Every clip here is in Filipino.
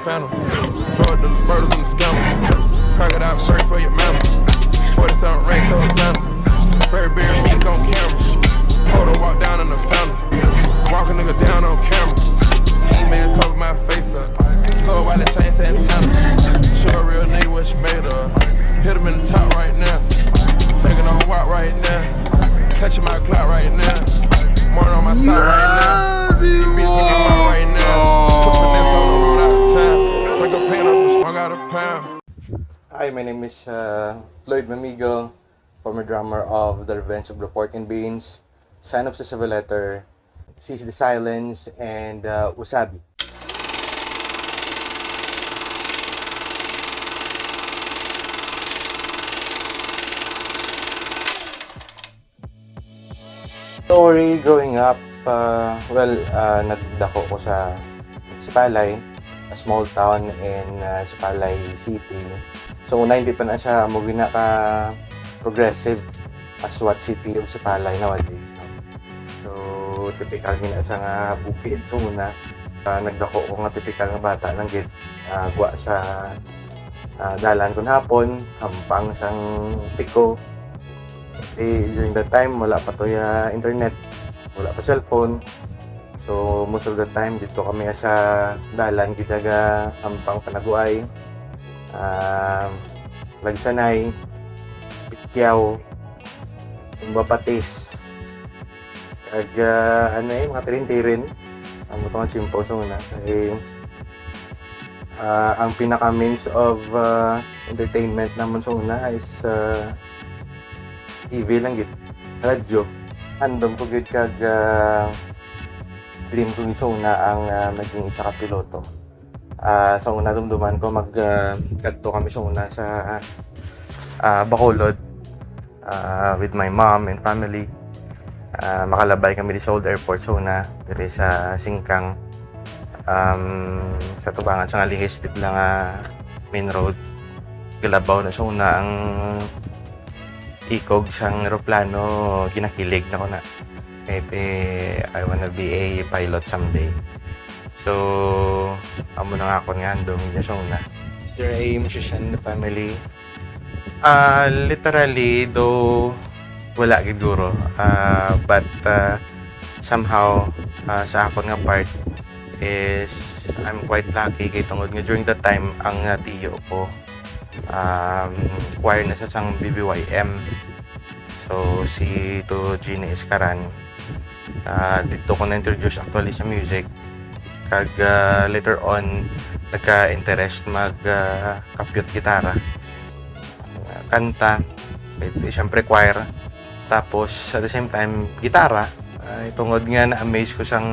phantoms. Drug dealers, murders, and scammers. Crocodile shirt for your mama. 47 racks on sandals. Spray beer mink on camera. Hold her walk down in the fountain. Walk a nigga down on camera. Ski man cover my face up. Skull while the chain Santana. Show a real nigga what you made of. Hit him in the top right now. Thinking on walk right now. Catching my clout right now. More on my side right now. These bitch give me my right now. Took finesse on the road out of town. Drink a pan up and swung out a pound. Hi, my name is Floyd Mamigo, former drummer of The Revenge of the Pork and Beans, Sign of the Civil Letter, Seize the Silence, and Wasabi. Story growing up, nagdako ko sa Sipalay, a small town in Sipalay City. So una hindi pa na siya mo ka progressive as what city of Sipalay nowadays. No? So typical gina sa nga bukid. So una nagdako ko nga typical nga bata nang gid guwa sa dalan kun hapon, hampang sang piko. During that time, wala pa to internet, wala pa cellphone. So, most of the time, dito kami sa dalan, gitaga, hampang panaguay, lagsanay, pityaw, bapatis, mga tirin-tirin, ang mga chimpaw sa una. Ang pinaka means of entertainment naman sa una is TV lang gid, radyo. Andom ko gid kag dream ko isa una ang maging isa ka piloto. Sa una dumduman ko kadto kami sa una sa Bacolod with my mom and family. Makalabay kami di sa Old Airport sa una, diri sa Singkang, sa tubangan sa Lihis dip lang main road. Galabaw na sa una ang ikog sang aeroplano, kinakilig na ko na. I wanna be a pilot someday. So, amo na nga ako nga andong niya sa una. Is there a musician in the family? Literally, though, wala siguro. But somehow, sa akon nga part is I'm quite lucky kay tungod nga during that time ang tiyo ko choir na sa sang BBYM. So si to Gina Escaran, dito ko na-introduce actually sa music. Kag later on nagka-interest mag-kapyot gitara, kanta, siyempre choir, tapos at the same time gitara. Tungod nga na-amaze ko sang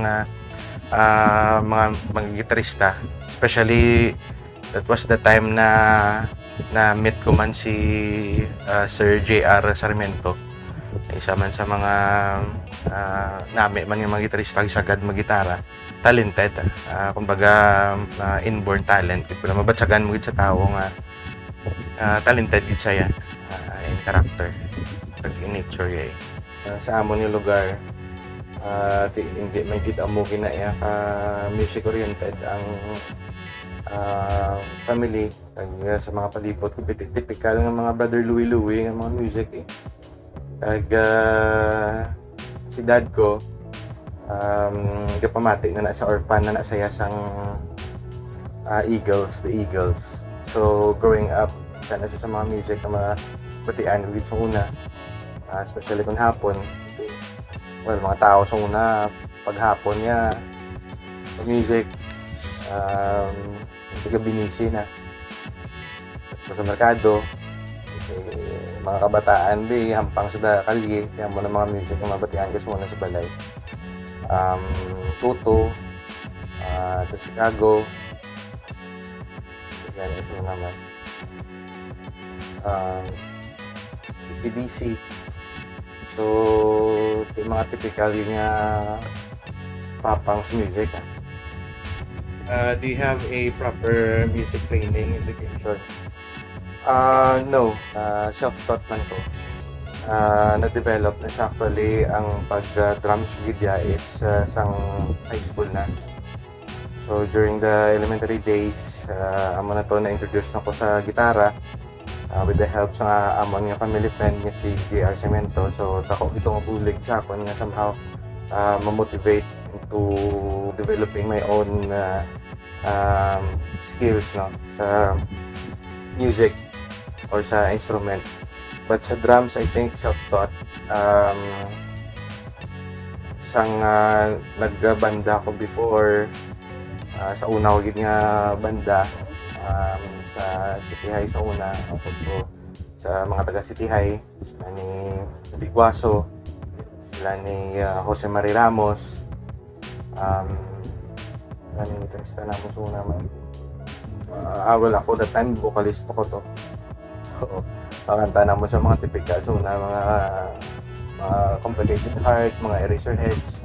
mga gitarista, especially that was the time na meet ko man si Sir J.R. Sarmiento. Isa man sa mga nami man yung mga gitarista sagad mag-gitara. Talented. Kumbaga inborn talent. Kung na mabatsagan mo sa tao nga talented gid siya in character. In nature sa amon yung lugar, hindi man gid amo ginaya ka music oriented ang family. Sa mga palibot, typical ng mga Brother Louie ng mga music Kag si dad ko, kapamati na nasa orphan na nasaya sang the Eagles. So growing up, sana sa mga music na mabatian ulit sa una, especially kung hapon. Well, mga tao sa una, paghapon niya, music, binisi na sa merkado, mga kabataan hampang sa kalye, kaya mo na mga music na mabatian kasi muna sa balay. Tuto, sa Chicago, yan ito naman, DC. So yung mga typical yung papang's music. Do you have a proper music training education? No, self-taught man ko. Na-develop na siya actually ang pag-drums gidya is sang high school na. So during the elementary days, amo na to na-introduce na ko sa gitara with the help sa amon nga family friend nga si JR Cemento. So dako ito nga bulig sa akon nga somehow ma-motivate into developing my own skills no sa music or sa instrument. But sa drums, I think self-taught. Sang nagbanda ko before sa una ko gid nga banda sa City High sa una ako ko sa mga taga City High, sila ni Digwaso, sila ni Jose Mari Ramos, ni gitarista na mo sa una man. Well, ako that time vocalist pa ko to. So, pakanta na mo sa mga typical so na mga Complicated Heart, mga Eraserheads.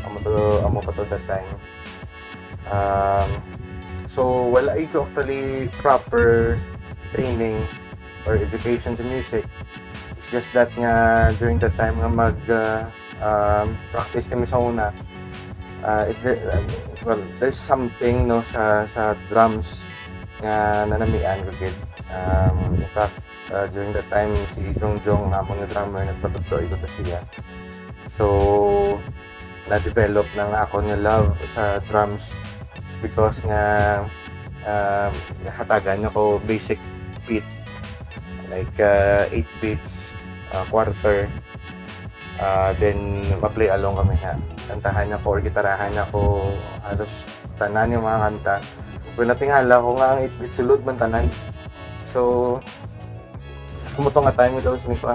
Amo pa to that time. So wala ito actually proper training or education sa music. It's just that nga during that time nga mag practice kami sa una. There's something no sa drums nga nanamian ko gid. In fact, during that time si Jongjong namon nga drummer nagpatugtog ko ta siya. So na-develop na nga ako nga love sa drums. It's because nga hatagan ako basic beat like 8 beats, quarter, then ma-play along kami na kantahan ako or gitarahan ako halos tanan yung mga kanta. Kung natingala ko nga ang 8 beats sulod man tanan. So kumuto nga time ito sa ko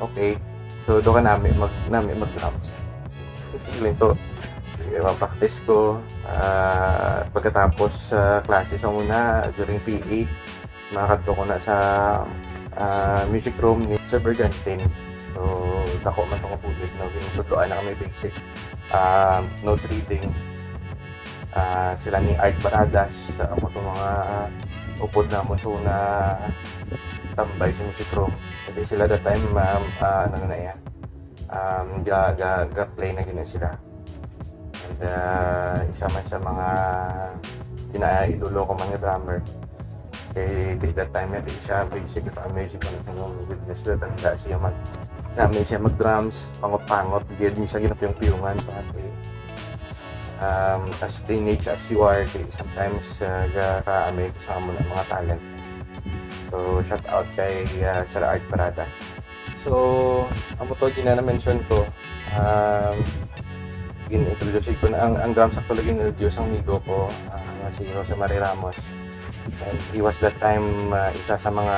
okay. So do ka namin mag-drums. Ito practice ko pagkatapos klase sa una during PE makadto ko na sa music room ni Sir Bergantine. So dako man tong pulit no ginutuan na kami basic note reading sila ni Art Baradas ako tong mga upod na mo sa una tambay sa music room. Kasi sila that time ano na yan ga-play na gina sila. And isa man sa mga idolo ko mga drummer. Kay that time natin siya basic if music ng witness that tanda siya namin siya mag-drums, pangot-pangot, gid niya siya ginapiyong-piyungan pati. As teenage as you are, sometimes ka-amay sa amo ng mga talent. So shout out kay Sir Art Paradas. So amo to gina-mention ko gin-introduce ko na ang drums actually gin-introduce ang amigo ko si Jose Mari Ramos. And he was that time isa sa mga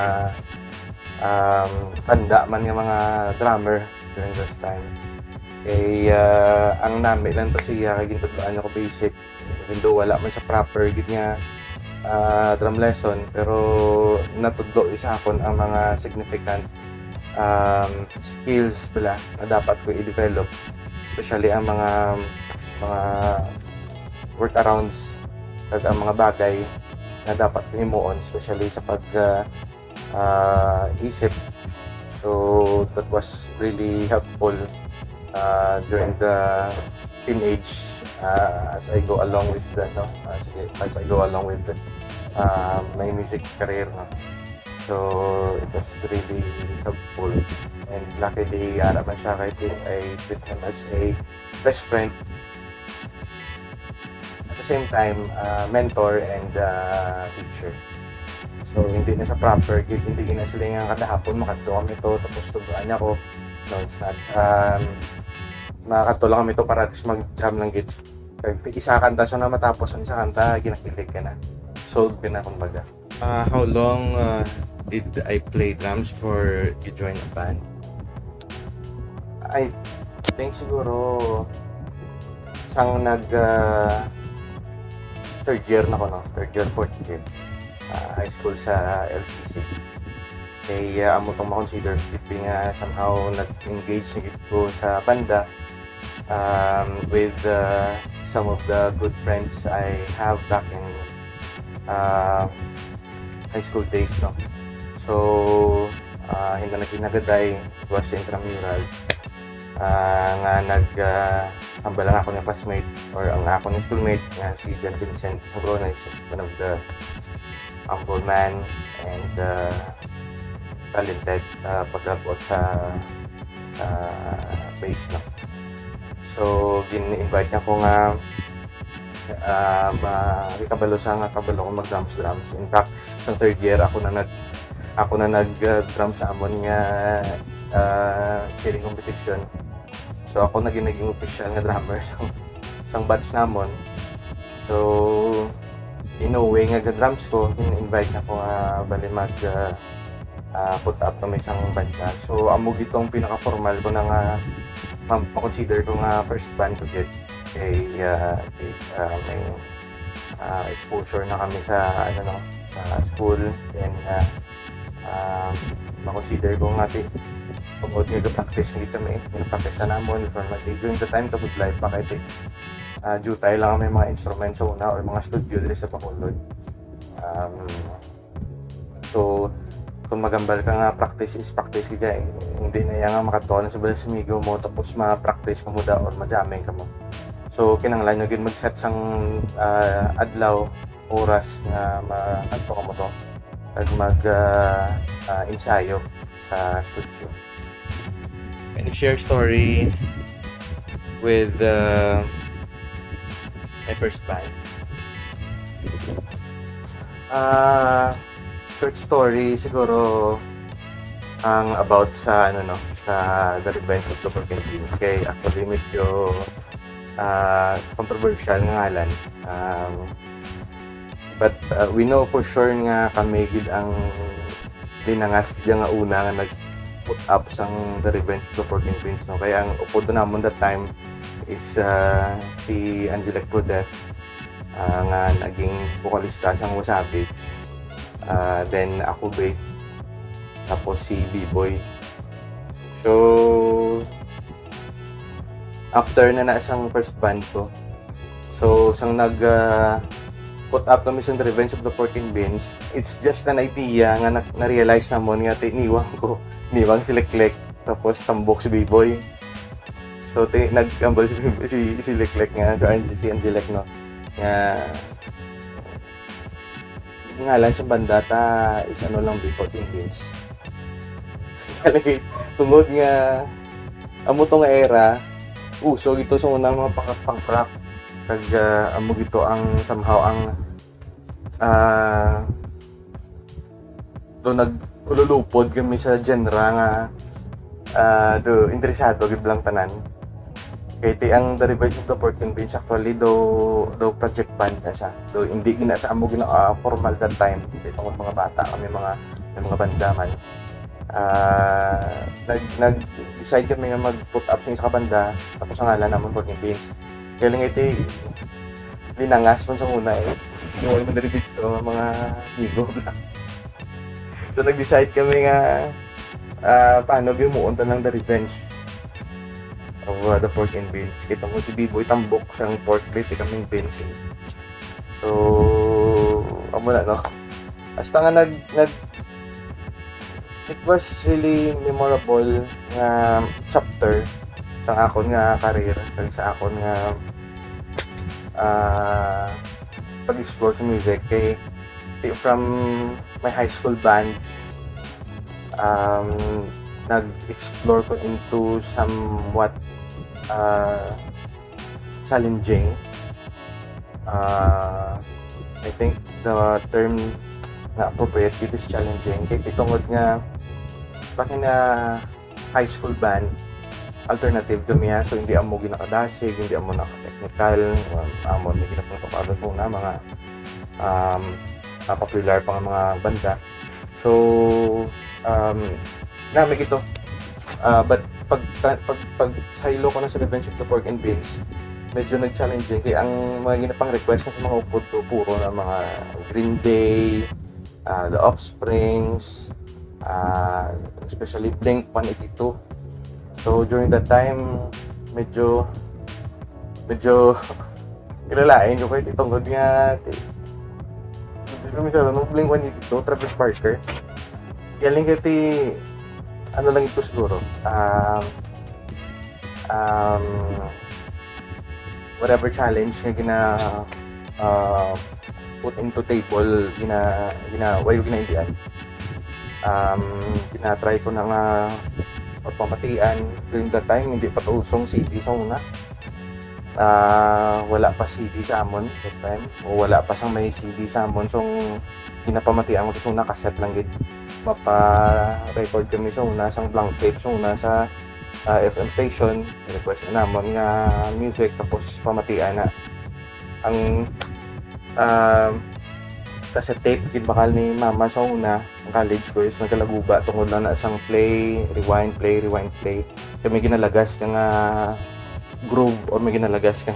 tanda man nga mga drummer during those time. Kay ang nami lang to siya kay gintudloan ako basic even though wala man sa proper gid nga drum lesson pero natudlo isa akon ang mga significant skills pala na dapat ko i-develop, especially ang mga workarounds at ang mga bagay na dapat ko himuon, especially sa pag isip. So that was really helpful during the teenage as I go along with as I go along with my music career. So it was really helpful, and luckily naman siya I treat him as a best friend, at the same time mentor and teacher. So hindi na sa proper gig, hindi na sila nga kada hapon makadto kami to tapos tugaan ako. No, it's not makadto lang kami to para mag-jam lang gid. Kag isa kanta so na matapos ang isa kanta ginakilig ka na. Sold ka na kumbaga. How long did I play drums for you join a band? I think siguro sang third year na ko no, third year, fourth year. High school sa LCC. Kaya amo tong ma-consider being somehow nag-engage ko sa banda with some of the good friends I have back in high school days, no. So hindi na kinagaday was intramurals. nga hambal lang ako ng classmate or ang ako ng schoolmate nga si John Vincent Sabrona is one of the humble man and talented pag-abot sa bass, no? So gin-invite niya ko nga kabalo ko mag-drums. In fact, sa third year ako na nag-drum sa amon nga cheering competition. So ako naging official nga drummer sa batch namon. So in a way nga drums ko, in-invite na ko bali mag put up na may isang banda. So amo gitong pinaka-formal ko na nga ma-consider ko nga first band ko get kay may exposure na kami sa sa school, and ma-consider ko nga pagod nga practice dito may practice na namon for during the time kapag live pa kay due tayo lang may mga instruments sa una or mga studio dito sa Bacolod. So kung magambal ka nga practice ka hindi na nga makatuwa sa balang simigo mo tapos ma-practice ka mo da or ma-jamming ka mo. So kinahanglan nyo gid mag-set sang adlaw oras nga makanto ka mo to pag ensayo sa studio. And share story with my first band. Short story siguro ang about sa sa The Revenge of the Broken Dreams. Kay actually medyo controversial nga ngalan. But we know for sure nga kami gid ang linangas gid nga una nga nag-put up sang The Revenge of the Broken Dreams, no? Kaya ang upod namon that time is si Angelic Crudeth nga naging vocalista sang Wasabi. Then ako bass, tapos si B-Boy. So after na isang first band ko, so sang put up kami sa The Revenge of the 14 Beans, it's just an idea nga na-realize namon nga niwang si Leklek tapos tambok si B-Boy. So nag-ambal si Leklek nga si Angelic, no, nga ngalan sa banda is lang 14 Beans. Kalagay tungod nga amo tong era uso gito sa unang mga pang-rock kag amo gito ang somehow ang do nagululupod kami sa genre nga do interesado gid lang tanan. Kay ang The Revenge of the 14 Beans actually do project band na siya. Do hindi gina sa amo gina formal that time. Itong mga bata kami mga banda man. Nag-decide kami nga mag-put up sa banda tapos ang ngalan naman 14 Beans. Kaya lang ito linangas mo sa muna yung mga dito mga higo. So nag-decide kami nga paano bimuunta ng The Revenge of the 14 Beans. Kita mo si B-Boy tambok siyang portrait kaming Beans. So amo na, no? Basta nga it was really memorable nga chapter sa akon nga career, sa akon nga pag-explore sa music. Kay from my high school band, nag-explore ko into somewhat challenging. I think the term na appropriate dito is challenging. Kaya itungod nga bakit na high school band alternative kami so hindi amo ginakadasig, hindi amo naka-technical, amo may ginapangkapalo sa mga popular pang mga banda. So namig ito. But pag silo ko na sa Revenge of the 14 Beans, medyo nag-challenging. Kaya ang mga ginapang request na sa mga upod ko, puro na mga Green Day, The Offsprings, especially Blink-182. So during that time, medyo kilalain ko kayo tungkol nga Blink-182, Travis Barker. Kaya lang ano lang ito siguro, um, whatever challenge nga uh, put into table way ginaindian. Ginatry ko na nga pagpamatian during that time. Hindi pa to usong CD sa una. Wala pa CD sa amon that time, o wala pa sang may CD sa amon, so ginapamatian ko sa una cassette lang gid. Mapa-record kami sa una sang blank tape sa una sa FM station, request na namon nga music, tapos pamatian na ang cassette tape gid bakal ni mama sa una. Ang college ko is nagkalaguba tungod lang na sang play rewind kami ginalagas nga groove or may ginalagas ka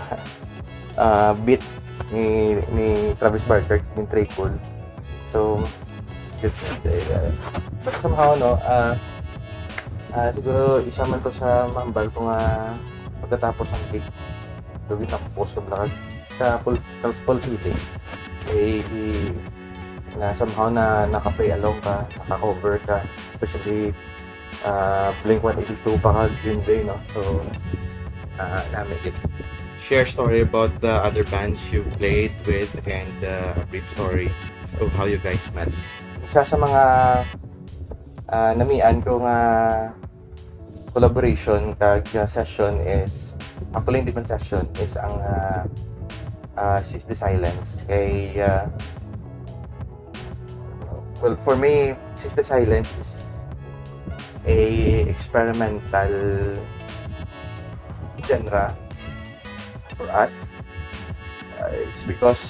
beat ni Travis Barker ni Trey Cool. So but somehow siguro isa man to sa mambal ko nga pagkatapos ang gig doon tapos ko lang ka fulfilling na somehow na naka-play along ka, naka-cover ka, especially Blink-182 pa ka Green Day, no? So namin it. Share story about the other bands you played with and a brief story of how you guys met. Isa sa mga namian ko nga collaboration kag session is actually hindi man session is ang Seize the Silence kay well, for me Seize the Silence is a experimental genre for us. It's because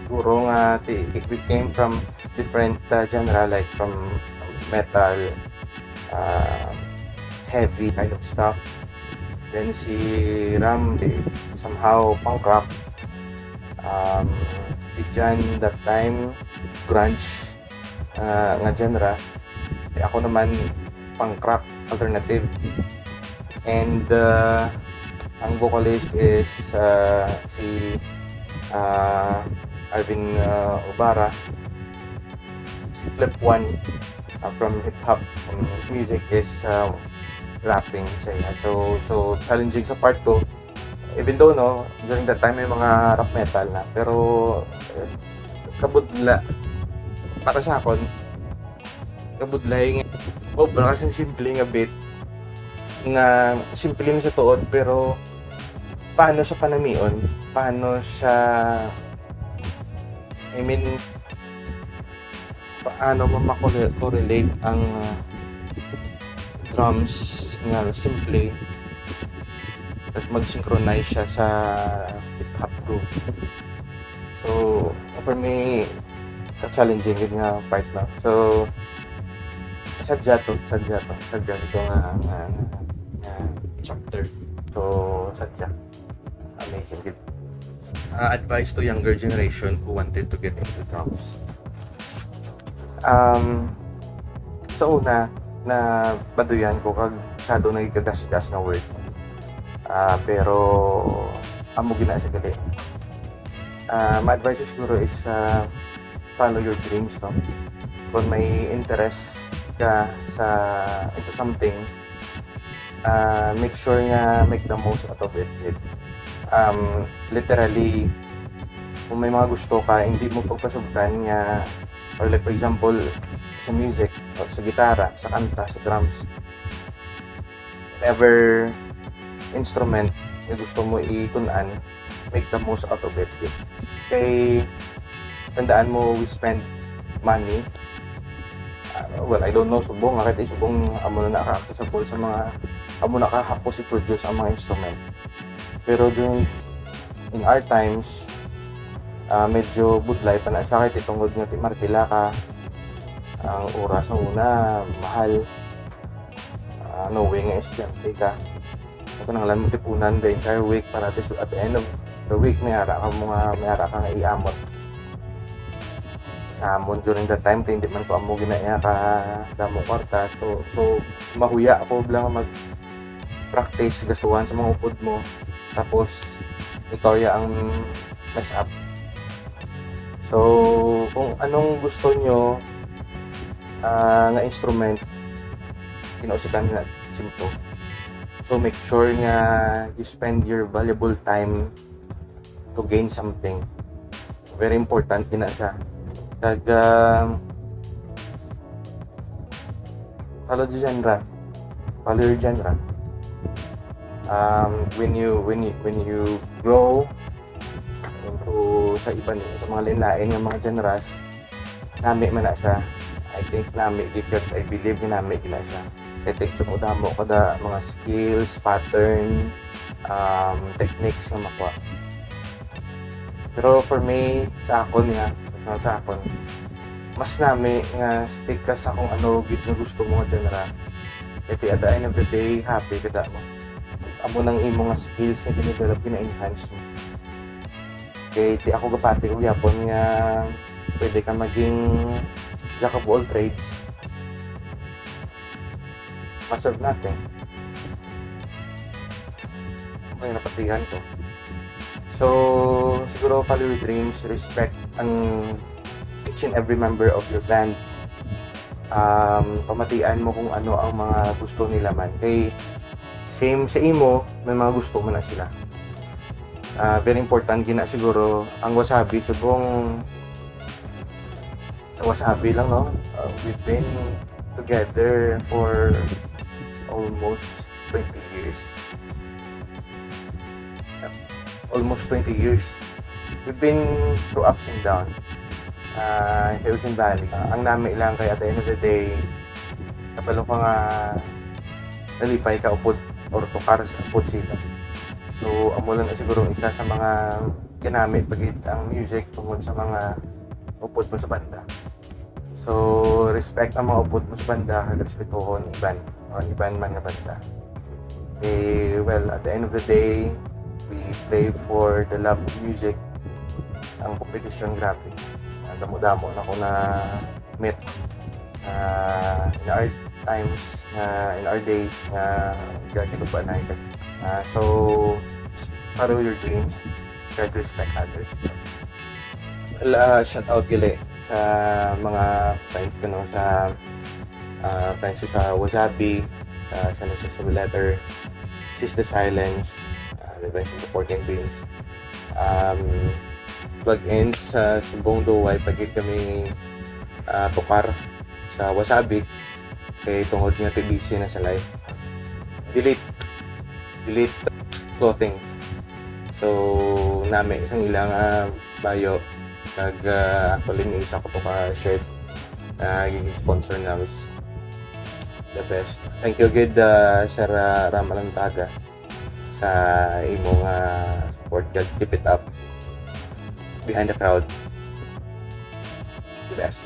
siguro nga we came from different genre, like from metal, heavy kind of stuff. Then si Ram somehow punk rock. Si Jan that time grunge nga genre. Ako naman punk rock alternative. And ang vocalist is si Arvin Obara. Si Flip One from hip hop music is rapping siya. So challenging sa part ko. Even though during that time may mga rap metal na, pero kabudla para sa akon kabudlay nga kasing simple nga bit nga simple na sa tuod, pero paano sa panamion, paano sa paano ma-correlate ang drums nga simple at mag-synchronize siya sa hip-hop groove. So for me challenging yun nga part na. So sadya ito nga chapter. So sadya amazing good. Advice to younger generation who wanted to get into drums. Sa una na baduyan ko kag masyado nagkagas-gas na word. Pero amo gina sa gali. My advice siguro is follow your dreams, no? Kung may interest ka into something, make sure nga make the most out of it. Literally, kung may mga gusto ka, hindi mo pagpasugtan nga, or like for example, sa music, or sa gitara, sa kanta, sa drums, whatever instrument na gusto mo itunan, make the most out of it. Kay tandaan mo, we spend money. Well, I don't know, subong nga kahit subong amo na naka-accessible sa mga amo na kahapos i-produce ang mga instrument. Pero in our times, medyo budlay pa na sa kahit itungod nga martila ka ang oras sa una mahal, knowing nga estudyante ka kung nanglan mo tipunan the entire week para at the end of the week may ara ka nga iamot sa amon during that time hindi man ko amo ginaya ka damo kwarta, so mahuya ako lang mag practice gastuhan sa mga upod mo, tapos ikaw ang mess up. So kung anong gusto nyo nga instrument, kinausikan na simple. So So make sure nga you spend your valuable time to gain something. Very important din na siya. Kag follow the genre. Follow your genre. When you grow into sa iba niya, sa mga linlain ng mga genres, nami man na siya. I think nami because I believe na nami gina siya. Kaya take mo damo kada mga skills, pattern, techniques nga makuha. Pero for me, sa akon nga, sa akon, mas nami nga stick ka sa kung ano gid nga gusto mo nga genre. Kaya at the end of the day, happy ka mo. Amo nang imo nga skills nga dinevelop, gina-enhance mo. Kaya ti ako gapati ko yapon nga pwede ka maging jack of all trades. Maserve natin. Okay, napatihan ko. So, siguro follow your dreams, respect ang each and every member of your band. Pamatian mo kung ano ang mga gusto nila man. Kay same sa imo, may mga gusto mo na sila. Very important gina siguro ang Wasabi. Subong sa Wasabi lang, no? We've been together for almost 20 years. Almost 20 years. We've been through ups and downs. Hills and Valley. Ang nami lang kaya at the end of the day, kapalo ka nga nalipay ka upod or tukar sa upod sila. So, amo lang na siguro isa sa mga kinamit pagit ang music tungkol sa mga upod mo sa banda. So, respect ang mga upod mo sa banda, respetuhon iban man nga banda. Well, at the end of the day, we play for the love of music. Ang competition graphic. Damo-damo na ko na meet in our times, in our days na gagi ko ba na ito. So, follow your dreams, try to respect others. Well, shout out gili sa mga friends ko, no? Sa friends ko sa Wasabi, sa Social Letter, Sis the Silence, Revenge of the Porking Beans, plug-ins sa buong Duway pagit kami tukar sa Wasabi kay tungod nga TBC na sa live. Delete clothing. So nami isang ilang bio kag actually may isa ko to ka shirt na sponsor na was the best. Thank you good Sir Ramalantaga sa imong support. God, keep it up. Behind the crowd, the best.